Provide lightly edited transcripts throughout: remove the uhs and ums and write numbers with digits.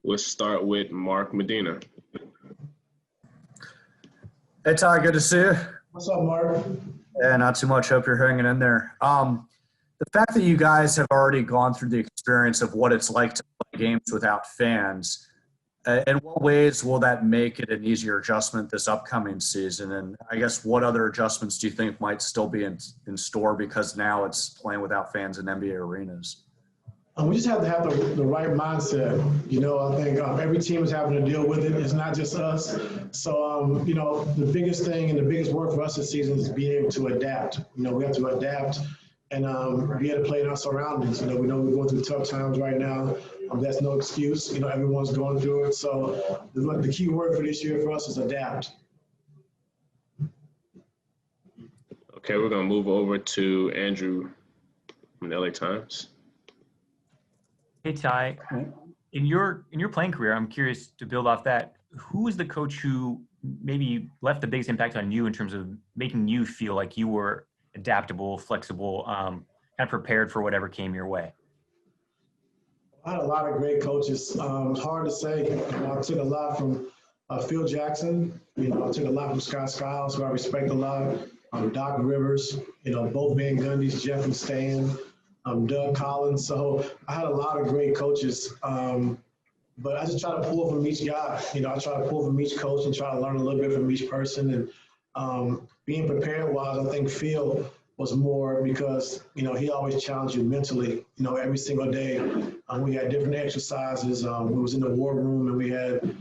We'll start with Mark Medina. Hey, Ty, good to see you. What's up, Mark? Yeah, not too much. Hope you're hanging in there. The fact that you guys have already gone through the experience of what it's like to play games without fans, in what ways will that make it an easier adjustment this upcoming season? And I guess what other adjustments do you think might still be in store because now it's playing without fans in NBA arenas? We just have to have the right mindset. I think every team is having to deal with it. It's not just us. So, the biggest thing and the biggest work for us this season is being able to adapt. We have to adapt and be able to play in our surroundings. We know we're going through tough times right now. That's no excuse. Everyone's going through it. So the key word for this year for us is adapt. Okay, we're going to move over to Andrew from the LA Times. Hey, Ty, in your playing career, I'm curious to build off that. Who is the coach who maybe left the biggest impact on you in terms of making you feel like you were adaptable, flexible, kind of prepared for whatever came your way? I had a lot of great coaches. It's hard to say. I took a lot from Phil Jackson. I took a lot from Scott Skiles, who I respect a lot. Doc Rivers, both Van Gundy's, Jeff and Stan. Doug Collins. So I had a lot of great coaches, but I just try to pull from each guy. I try to pull from each coach and try to learn a little bit from each person. And being prepared wise, I think Phil was more because, he always challenged you mentally, every single day. We had different exercises. We was in the war room and we had,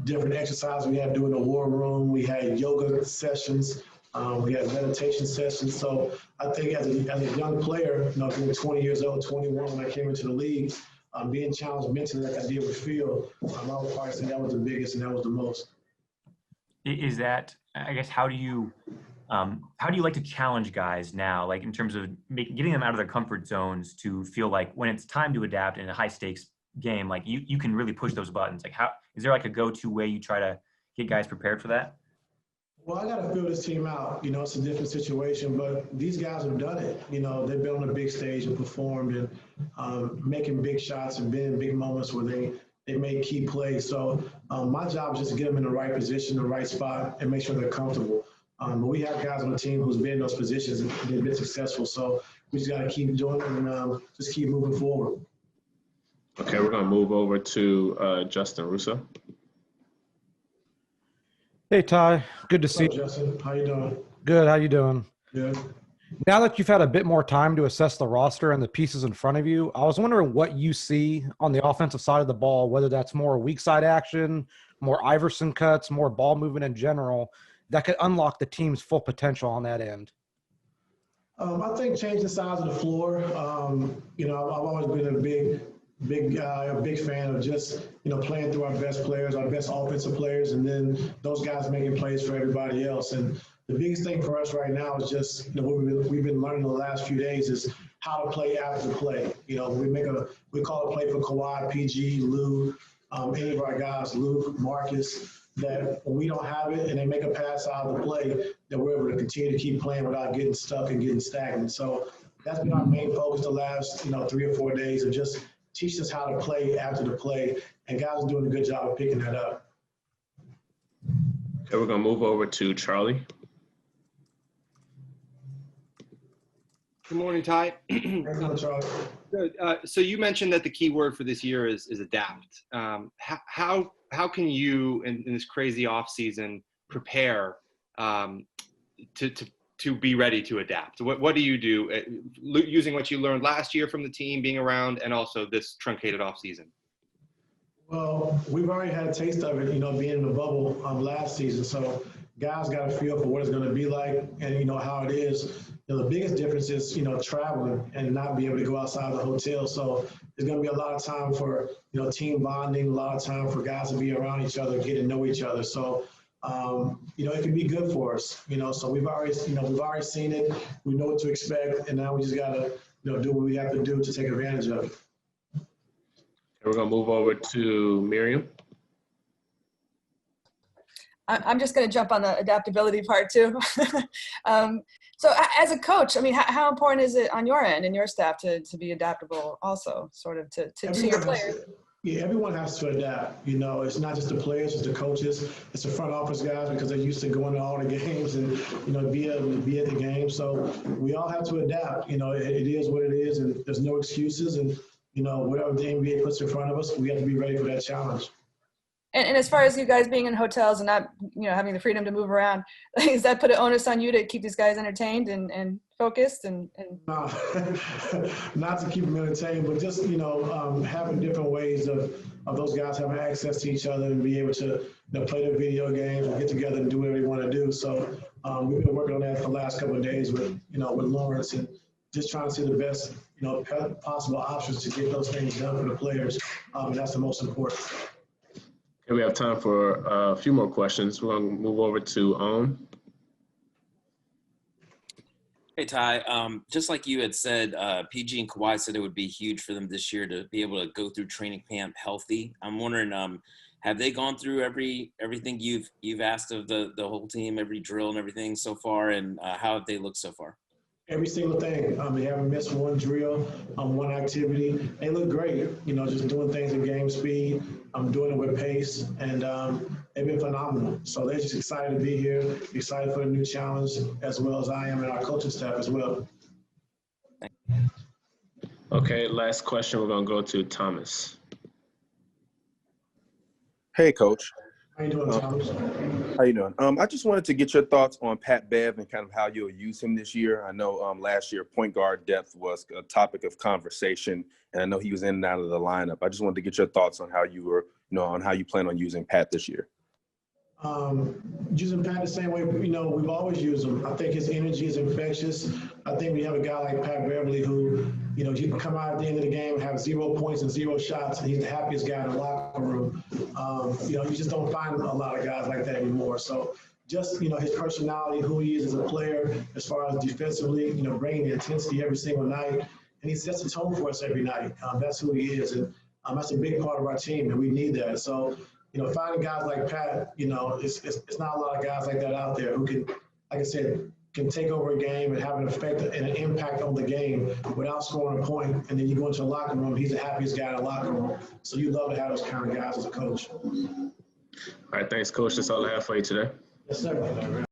different exercises we had to do in the war room. We had yoga sessions. We had meditation sessions. So I think as a young player, being 20 years old, 21 when I came into the league, being challenged mentally like I did with Phil, I would probably say that was the biggest and that was the most. Is that, I guess, how do you like to challenge guys now, like in terms of getting them out of their comfort zones to feel like when it's time to adapt in a high stakes game, like you can really push those buttons? Like is there like a go-to way you try to get guys prepared for that? Well, I got to fill this team out. It's a different situation, but these guys have done it. They've been on a big stage and performed and making big shots and been in big moments where they made key plays. So my job is just to get them in the right position, the right spot, and make sure they're comfortable. But we have guys on the team who's been in those positions and they've been successful. So we just got to keep doing it and just keep moving forward. Okay, we're going to move over to Justin Russo. Hey, Ty. Good to see you. Justin, how you doing? Good. How you doing? Good. Now that you've had a bit more time to assess the roster and the pieces in front of you, I was wondering what you see on the offensive side of the ball, whether that's more weak side action, more Iverson cuts, more ball movement in general, that could unlock the team's full potential on that end. I think change the size of the floor. I've always been a big guy, a big fan of just, playing through our best players, our best offensive players, and then those guys making plays for everybody else. And the biggest thing for us right now is just, what we've been learning the last few days is how to play after the play. We call a play for Kawhi, PG, Lue, any of our guys, Luke, Marcus, that when we don't have it and they make a pass out of the play, that we're able to continue to keep playing without getting stuck and getting stagnant. So that's been our main focus the last, 3 or 4 days of just teach us how to play after the play, and guys are doing a good job of picking that up. Okay, we're going to move over to Charlie. Good morning, Ty. Charlie. Good. So you mentioned that the key word for this year is adapt. How can you, in this crazy off season, prepare to be ready to adapt? What do you do using what you learned last year from the team being around and also this truncated off season? Well, we've already had a taste of it, being in the bubble last season. So guys got a feel for what it's going to be like and, how it is. The biggest difference is, traveling and not being able to go outside the hotel. So there's going to be a lot of time for, team bonding, a lot of time for guys to be around each other, get to know each other. So, it can be good for us, so we've already seen it. We know what to expect. And now we just got to, do what we have to do to take advantage of it. We're going to move over to Miriam. I'm just going to jump on the adaptability part too. So as a coach, how important is it on your end and your staff to be adaptable also, sort of to your players? Yeah, everyone has to adapt. You know, it's not just the players, it's the coaches, it's the front office guys because they're used to going to all the games and, you know, be able to be at the game. So we all have to adapt. You know, it is what it is, and there's no excuses. And, you know, whatever the NBA puts in front of us, we have to be ready for that challenge. And as far as you guys being in hotels and not, you know, having the freedom to move around, does that put an onus on you to keep these guys entertained and focused? And No, not to keep them entertained, but just, you know, having different ways of those guys having access to each other and be able to, you know, play their video games and get together and do whatever they want to do. So we've been working on that for the last couple of days with, you know, with Lawrence and just trying to see the best, you know, possible options to get those things done for the players. And that's the most important. Okay, we have time for a few more questions. We're going to move over to Hey, Ty, just like you had said, PG and Kawhi said it would be huge for them this year to be able to go through training camp healthy. I'm wondering, have they gone through everything you've asked of the whole team, every drill and everything so far, and how have they looked so far? Every single thing. They haven't missed one drill, one activity. They look great, you know, just doing things at game speed. I'm doing it with pace, and they've been phenomenal. So they're just excited to be here, excited for the new challenge, as well as I am and our coaching staff as well. Okay, last question. We're going to go to Thomas. Hey, Coach. How you doing, Thomas? How you doing? I just wanted to get your thoughts on Pat Bev and kind of how you'll use him this year. I know last year point guard depth was a topic of conversation, and I know he was in and out of the lineup. I just wanted to get your thoughts on how you were, you know, on how you plan on using Pat this year. Using Pat the same way, you know, we've always used him. I think his energy is infectious. I think we have a guy like Pat Beverly who, you know, he can come out at the end of the game, have 0 points and 0 shots, and he's the happiest guy in the locker room. You know, you just don't find a lot of guys like that anymore. So just, you know, his personality, who he is as a player, as far as defensively, you know, bringing the intensity every single night. And he sets the tone for us every night. That's who he is. And that's a big part of our team, and we need that. So, you know, finding guys like Pat, you know, it's not a lot of guys like that out there who can, like I said, can take over a game and have an effect and an impact on the game without scoring a point. And then you go into the locker room, he's the happiest guy in the locker room. So you love to have those kind of guys as a coach. All right, thanks, Coach. That's all I have for you today. Yes, sir.